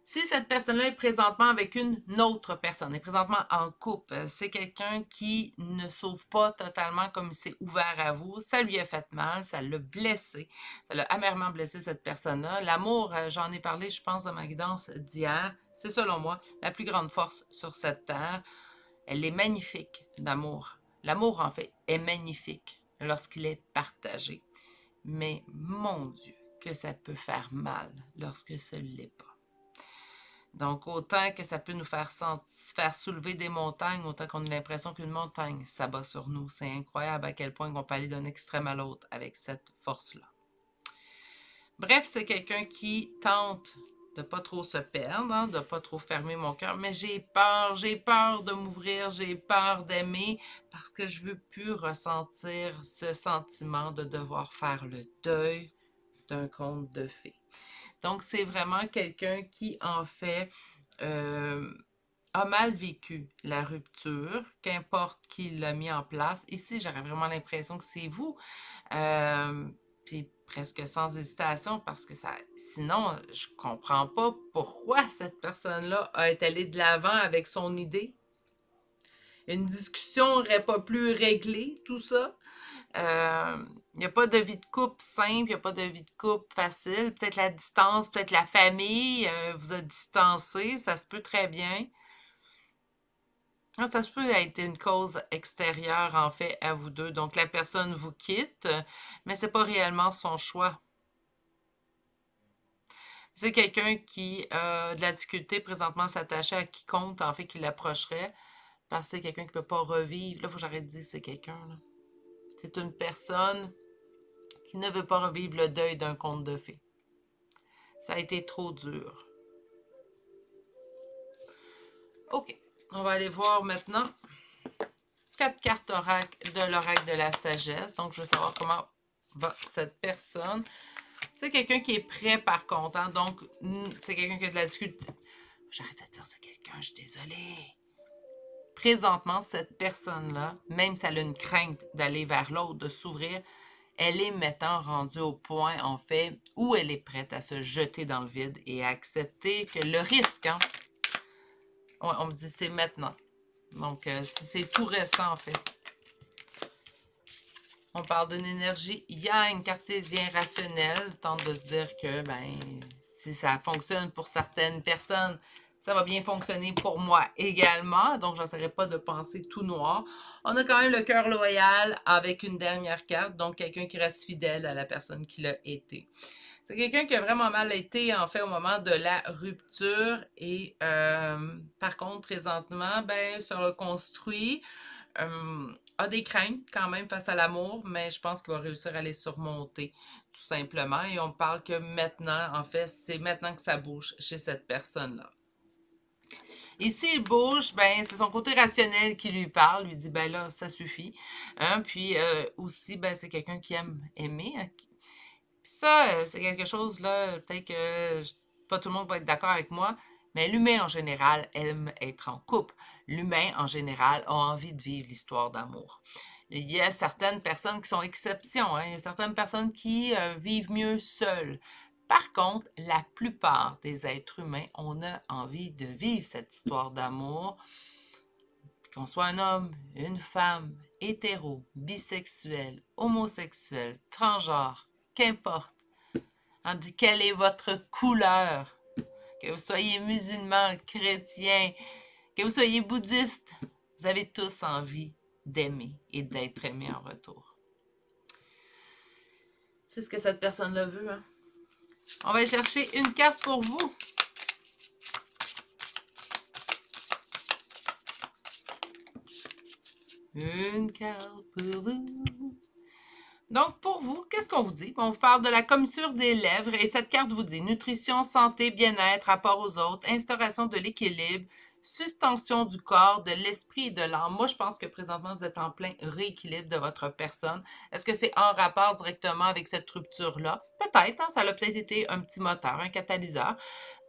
Speaker 1: Si cette personne-là est présentement avec une autre personne, est présentement en couple, c'est quelqu'un qui ne s'ouvre pas totalement comme il s'est ouvert à vous, ça lui a fait mal, ça l'a blessé, ça l'a amèrement blessé cette personne-là. L'amour, j'en ai parlé, je pense, dans ma guidance d'hier, c'est selon moi la plus grande force sur cette terre. Elle est magnifique, l'amour. L'amour, en fait, est magnifique lorsqu'il est partagé. Mais mon Dieu, que ça peut faire mal lorsque ce ne l'est pas. Donc, autant que ça peut nous faire soulever des montagnes, autant qu'on a l'impression qu'une montagne s'abat sur nous. C'est incroyable à quel point on peut aller d'un extrême à l'autre avec cette force-là. Bref, c'est quelqu'un qui tente de ne pas trop se perdre, hein, de ne pas trop fermer mon cœur, mais j'ai peur de m'ouvrir, j'ai peur d'aimer parce que je ne veux plus ressentir ce sentiment de devoir faire le deuil d'un conte de fées. Donc, c'est vraiment quelqu'un qui, en fait, a mal vécu la rupture, qu'importe qui l'a mis en place. Ici, j'aurais vraiment l'impression que c'est vous. Puis presque sans hésitation, parce que ça, sinon, je comprends pas pourquoi cette personne-là a été allée de l'avant avec son idée. Une discussion n'aurait pas pu régler tout ça. Il n'y a pas de vie de couple simple, il n'y a pas de vie de couple facile. Peut-être la distance, peut-être la famille vous a distancé, ça se peut très bien. Ça se peut être une cause extérieure, en fait, à vous deux. Donc, la personne vous quitte, mais ce n'est pas réellement son choix. C'est quelqu'un qui a de la difficulté présentement à s'attacher à quiconque, en fait, qui l'approcherait, parce que c'est quelqu'un qui ne peut pas revivre. Là, il faut que j'arrête de dire c'est quelqu'un. C'est une personne qui ne veut pas revivre le deuil d'un conte de fées. Ça a été trop dur. OK. On va aller voir maintenant 4 cartes oracle de l'oracle de la sagesse. Donc, je veux savoir comment va cette personne. C'est quelqu'un qui est prêt, par contre. Hein? Donc, c'est quelqu'un qui a de la difficulté. J'arrête de dire c'est quelqu'un, je suis désolée. Présentement, cette personne-là, même si elle a une crainte d'aller vers l'autre, de s'ouvrir, elle est maintenant rendue au point, en fait, où elle est prête à se jeter dans le vide et à accepter que le risque, hein, on me dit c'est maintenant. Donc, c'est tout récent, en fait. On parle d'une énergie yang, cartésien, rationnel. Tente de se dire que, ben, si ça fonctionne pour certaines personnes, ça va bien fonctionner pour moi également. Donc, je n'essaierai pas de penser tout noir. On a quand même le cœur loyal avec une dernière carte. Donc, quelqu'un qui reste fidèle à la personne qui l'a été. C'est quelqu'un qui a vraiment mal été, en fait, au moment de la rupture. Et par contre, présentement, ben, se reconstruit. A des craintes quand même face à l'amour, mais je pense qu'il va réussir à les surmonter, tout simplement. Et on parle que maintenant, en fait, c'est maintenant que ça bouge chez cette personne-là. Et s'il bouge, ben, c'est son côté rationnel qui lui parle, lui dit, ben là, ça suffit. Hein? Puis aussi, ben, c'est quelqu'un qui aime aimer. Hein? Puis ça, c'est quelque chose, là, peut-être que pas tout le monde va être d'accord avec moi, mais l'humain en général aime être en couple. L'humain en général a envie de vivre l'histoire d'amour. Il y a certaines personnes qui sont exceptions, hein? Il y a certaines personnes qui vivent mieux seules. Par contre, la plupart des êtres humains, on a envie de vivre cette histoire d'amour, qu'on soit un homme, une femme, hétéro, bisexuel, homosexuel, transgenre, qu'importe. Quelle est votre couleur? Que vous soyez musulman, chrétien, que vous soyez bouddhiste, vous avez tous envie d'aimer et d'être aimé en retour. C'est ce que cette personne-là veut. Hein? On va aller chercher une carte pour vous. Une carte pour vous. Donc, pour vous, qu'est-ce qu'on vous dit? On vous parle de la commissure des lèvres et cette carte vous dit nutrition, santé, bien-être, rapport aux autres, instauration de l'équilibre, suspension du corps, de l'esprit et de l'âme. Moi, je pense que présentement, vous êtes en plein rééquilibre de votre personne. Est-ce que c'est en rapport directement avec cette rupture-là? Peut-être, hein, ça a peut-être été un petit moteur, un catalyseur.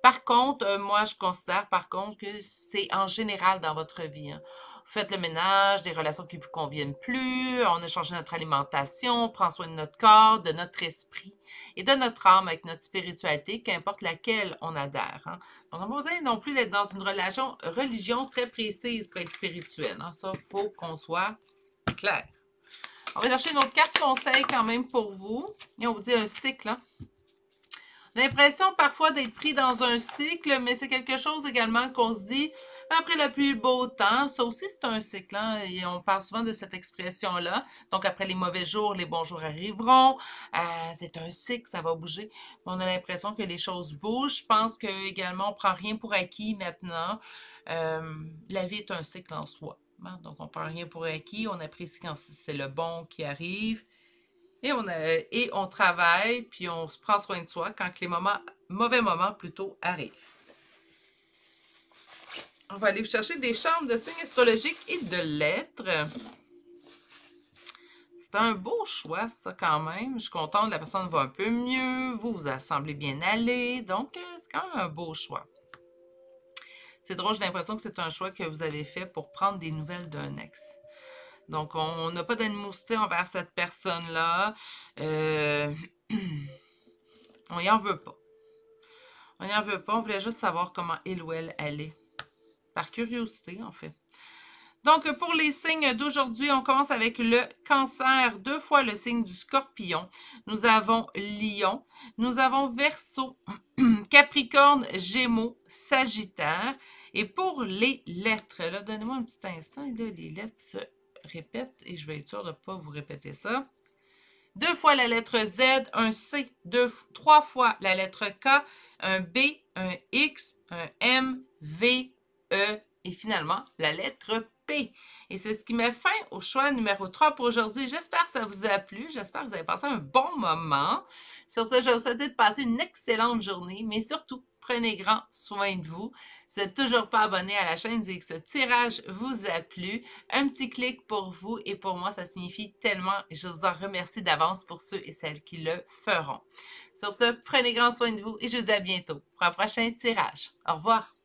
Speaker 1: Par contre, moi, je considère par contre que c'est en général dans votre vie, hein. Vous faites le ménage, des relations qui ne vous conviennent plus, on a changé notre alimentation, on prend soin de notre corps, de notre esprit et de notre âme avec notre spiritualité, qu'importe laquelle on adhère, hein. On n'a pas besoin non plus d'être dans une religion très précise pour être spirituel, hein. Ça, il faut qu'on soit clair. On va chercher une autre carte conseil quand même pour vous. Et on vous dit un cycle, hein. L'impression parfois d'être pris dans un cycle, mais c'est quelque chose également qu'on se dit après le plus beau temps. Ça aussi, c'est un cycle, hein, et on parle souvent de cette expression-là. Donc, après les mauvais jours, les bons jours arriveront. C'est un cycle, ça va bouger. On a l'impression que les choses bougent. Je pense que également, on prend rien pour acquis maintenant. La vie est un cycle en soi, hein. Donc, on prend rien pour acquis. On apprécie quand c'est le bon qui arrive. Et on travaille, puis on se prend soin de soi quand les mauvais moments plutôt arrivent. On va aller vous chercher des chambres de signes astrologiques et de lettres. C'est un beau choix, ça, quand même. Je suis contente, la personne va un peu mieux. Vous semblez bien aller. Donc, c'est quand même un beau choix. C'est drôle, j'ai l'impression que c'est un choix que vous avez fait pour prendre des nouvelles d'un ex. Donc, on n'a pas d'animosité envers cette personne-là. On n'y en veut pas. On n'y en veut pas. On voulait juste savoir comment il ou elle allait. Par curiosité, en fait. Donc, pour les signes d'aujourd'hui, on commence avec le Cancer, 2 fois le signe du Scorpion. Nous avons Lion. Nous avons Verseau, Capricorne, Gémeaux, Sagittaire. Et pour les lettres, là, donnez-moi un petit instant. Là, les lettres se répètent et je vais être sûre de ne pas vous répéter ça. 2 fois la lettre Z, un C, 3 fois la lettre K, un B, un X, un M, V, E et finalement la lettre P. Et c'est ce qui met fin au choix numéro 3 pour aujourd'hui. J'espère que ça vous a plu. J'espère que vous avez passé un bon moment. Sur ce, je vais vous souhaiter de passer une excellente journée, mais surtout, prenez grand soin de vous. Si vous n'êtes toujours pas abonné à la chaîne et que ce tirage vous a plu, un petit clic pour vous et pour moi, ça signifie tellement. Je vous en remercie d'avance pour ceux et celles qui le feront. Sur ce, prenez grand soin de vous et je vous dis à bientôt pour un prochain tirage. Au revoir.